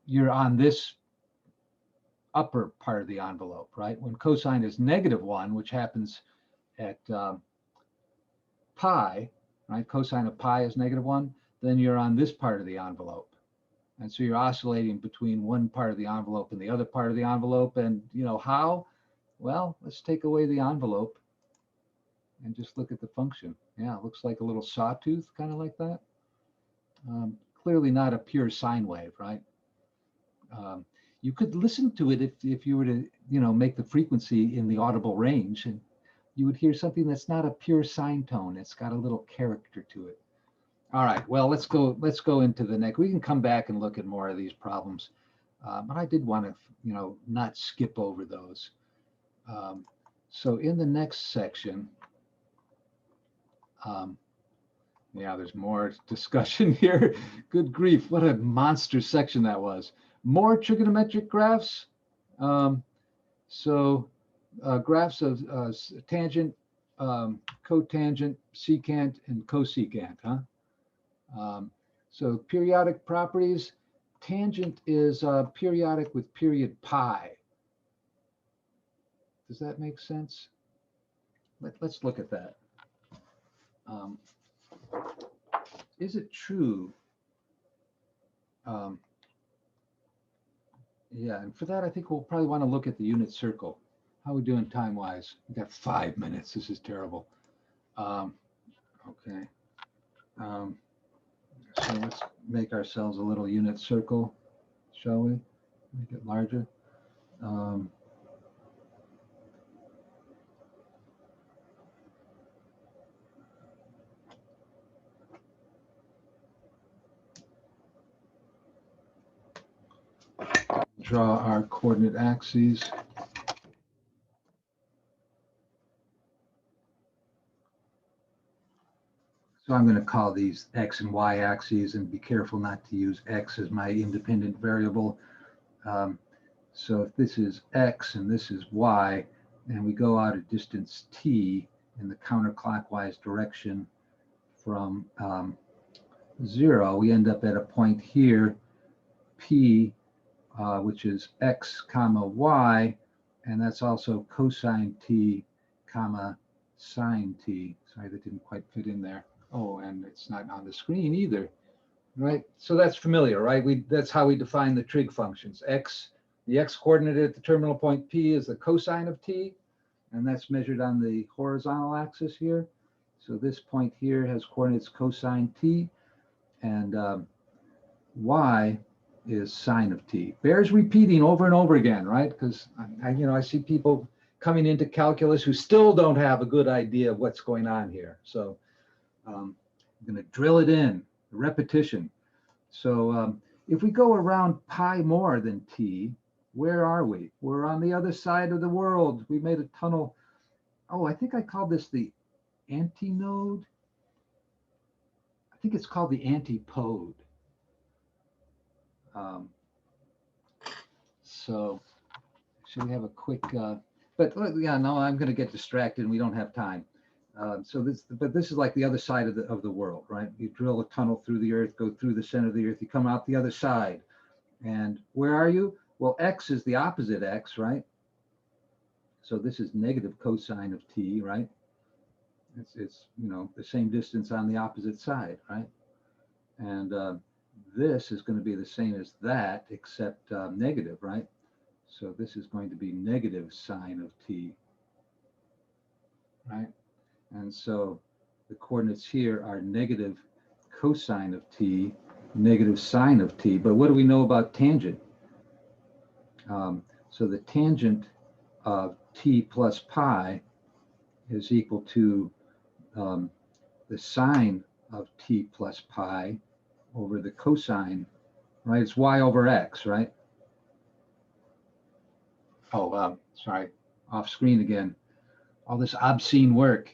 you're on this upper part of the envelope, right? When cosine is -1, which happens at pi, right? Cosine of pi is -1, then you're on this part of the envelope. And so you're oscillating between one part of the envelope and the other part of the envelope. And you know how? Well, let's take away the envelope and just look at the function. Yeah, it looks like a little sawtooth, kind of like that. Clearly not a pure sine wave, right? You could listen to it if you were to, make the frequency in the audible range, and you would hear something that's not a pure sine tone. It's got a little character to it. All right, well, let's go into the next. We can come back and look at more of these problems. But I did want to, not skip over those. Um, so in the next section, um, yeah, there's more discussion here. Good grief, what a monster section that was. More trigonometric graphs. Um, so graphs of tangent, cotangent, secant, and cosecant, huh? Um, so periodic properties, tangent is periodic with period pi. Does that make sense? Let's look at that. Um, is it true? Um, yeah, and for that, I think we'll probably want to look at the unit circle. How are we doing time-wise? We got 5 minutes. This is terrible. Um, okay. Um, so let's make ourselves a little unit circle, shall we? Make it larger. Um, draw our coordinate axes. So I'm going to call these X and Y axes and be careful not to use X as my independent variable. Um, so if this is X and this is Y, and we go out a distance T in the counterclockwise direction from 0, we end up at a point here, P, which is X comma Y, and that's also cosine T comma sine T. Sorry, that didn't quite fit in there. Oh, and it's not on the screen either, right? So that's familiar, right? That's how we define the trig functions. The x coordinate at the terminal point P is the cosine of T, and that's measured on the horizontal axis here. So this point here has coordinates cosine T, and Y is sine of T. Bears repeating over and over again, right? Because I see people coming into calculus who still don't have a good idea of what's going on here. So I'm going to drill it in, repetition. So if we go around pi more than T, where are we? We're on the other side of the world. We made a tunnel. Oh, I think I called this the antinode. I think it's called the antipode. Um, so should we have a quick, but yeah, no, I'm going to get distracted and we don't have time. But this is like the other side of the world, right? You drill a tunnel through the earth, go through the center of the earth, you come out the other side. And where are you? Well, X is the opposite X, right? So this is negative cosine of T, right? It's the same distance on the opposite side, right? And this is going to be the same as that, except negative, right? So this is going to be negative sine of T, right? And so the coordinates here are negative cosine of T, negative sine of T. But what do we know about tangent? So the tangent of T plus pi is equal to the sine of T plus pi over the cosine, right? It's Y over X, right? Oh, sorry, off screen again. All this obscene work.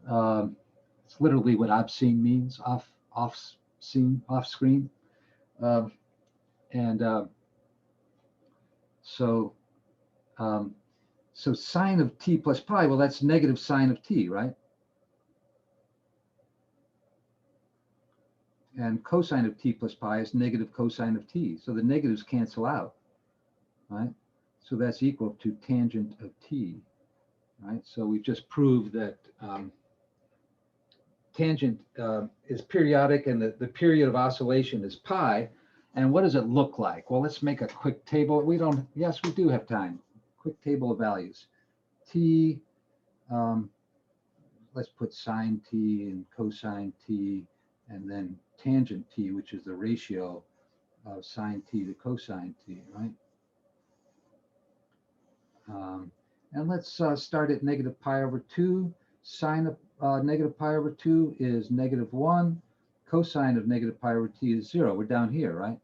It's literally what obscene means, off screen. Um, and so, um, so sine of T plus pi, well, that's negative sine of T, right? And cosine of T plus pi is negative cosine of T. So the negatives cancel out, right? So that's equal to tangent of T, right? So we've just proved that tangent is periodic and the period of oscillation is pi. And what does it look like? Well, let's make a quick table. Yes, we do have time. Quick table of values. T, let's put sine T and cosine T, and then tangent T, which is the ratio of sine T to cosine T, right? And let's start at negative pi over 2. Sine of negative pi over 2 is negative 1. cosine of negative pi over t is 0. We're down here, right?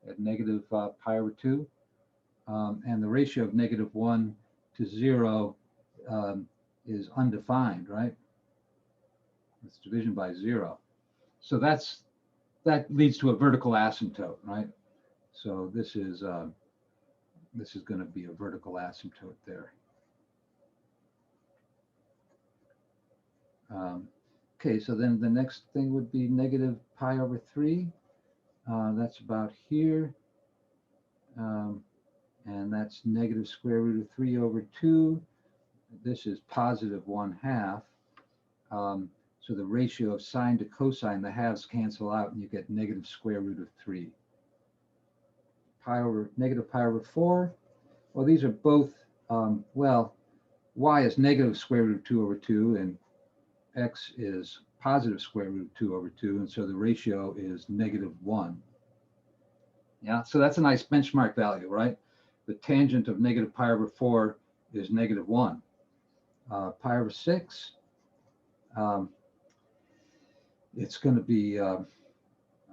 At negative pi over 2. And the ratio of negative 1 to 0 is undefined, right? It's division by 0. So that leads to a vertical asymptote, right? So this is going to be a vertical asymptote there. Okay, so then the next thing would be negative pi over 3. That's about here. And that's negative square root of 3 over 2. This is positive 1/2. So the ratio of sine to cosine, the halves cancel out, and you get negative square root of 3. Negative pi over 4. Well, these are both, well, y is negative square root of 2 over 2, and x is positive square root of 2 over 2, and so the ratio is negative 1. Yeah, so that's a nice benchmark value, right? The tangent of negative pi over 4 is negative 1. Pi over 6, it's going to be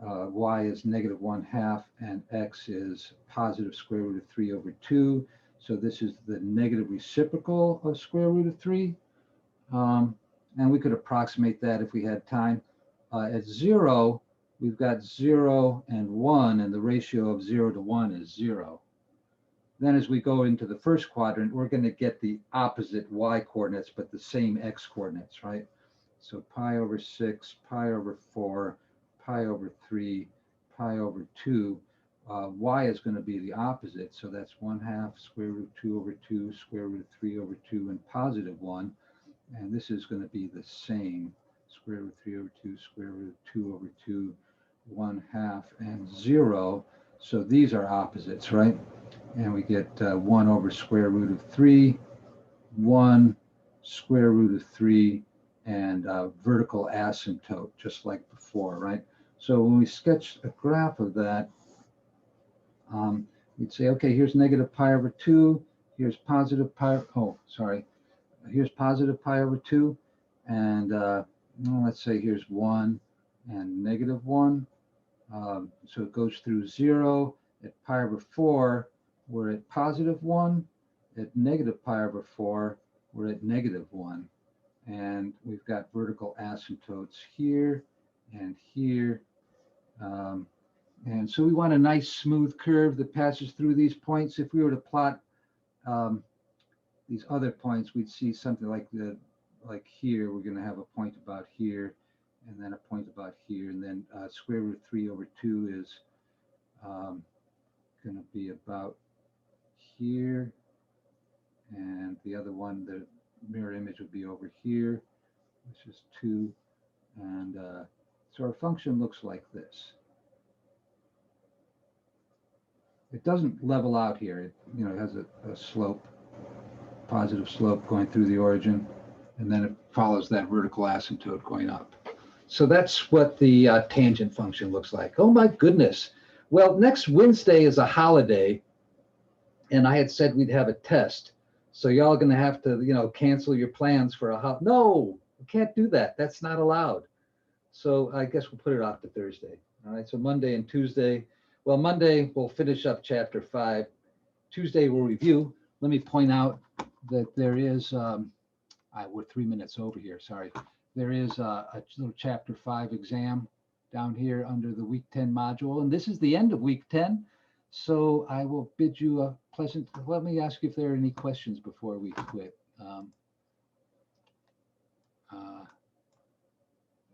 y is negative 1/2 and x is positive square root of 3 over 2. So this is the negative reciprocal of square root of 3. And we could approximate that if we had time. At 0, we've got 0 and 1, and the ratio of 0 to 1 is 0. Then as we go into the first quadrant, we're going to get the opposite y coordinates, but the same x coordinates, right? So pi over 6, pi over 4, pi over 3, pi over 2. Y is going to be the opposite. So that's 1/2 square root of 2 over 2, square root of 3 over 2, and positive 1. And this is going to be the same. Square root of 3 over 2, square root of 2 over 2, 1/2, and 0. So these are opposites, right? And we get 1 over square root of 3, 1 square root of 3, and vertical asymptote, just like before, right? So when we sketch a graph of that, we'd say, okay, here's negative pi over 2, here's positive pi, here's positive pi over 2, and let's say here's 1 and negative 1. So it goes through 0. At pi over 4, we're at positive 1. At negative pi over 4, we're at negative 1. And we've got vertical asymptotes here and here. And so we want a nice smooth curve that passes through these points. If we were to plot these other points, we'd see something like here, we're going to have a point about here, and then a point about here, and then square root of 3 over 2 is going to be about here, and the other one, the mirror image would be over here, which is 2, and so our function looks like this. It doesn't level out here. It, it has a slope, positive slope going through the origin, and then it follows that vertical asymptote going up. So that's what the tangent function looks like. Oh my goodness. Well, next Wednesday is a holiday, and I had said we'd have a test. So y'all are going to have to, cancel your plans for a holiday. No, we can't do that. That's not allowed. So I guess we'll put it off to Thursday. All right, so Monday and Tuesday. Well, Monday we'll finish up chapter 5. Tuesday we'll review. Let me point out that there is, we're 3 minutes over here, sorry. There is a little chapter 5 exam down here under the week 10 module. And this is the end of week 10. So I will bid you a pleasant, let me ask you if there are any questions before we quit.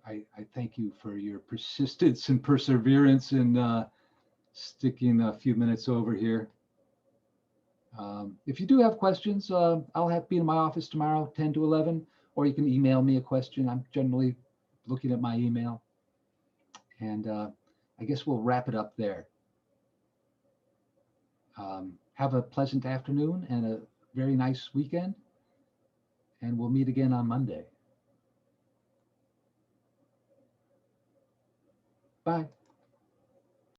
I thank you for your persistence and perseverance in sticking a few minutes over here. If you do have questions, I'll be in my office tomorrow, 10 to 11, or you can email me a question. I'm generally looking at my email. And I guess we'll wrap it up there. Have a pleasant afternoon and a very nice weekend. And we'll meet again on Monday. Bye.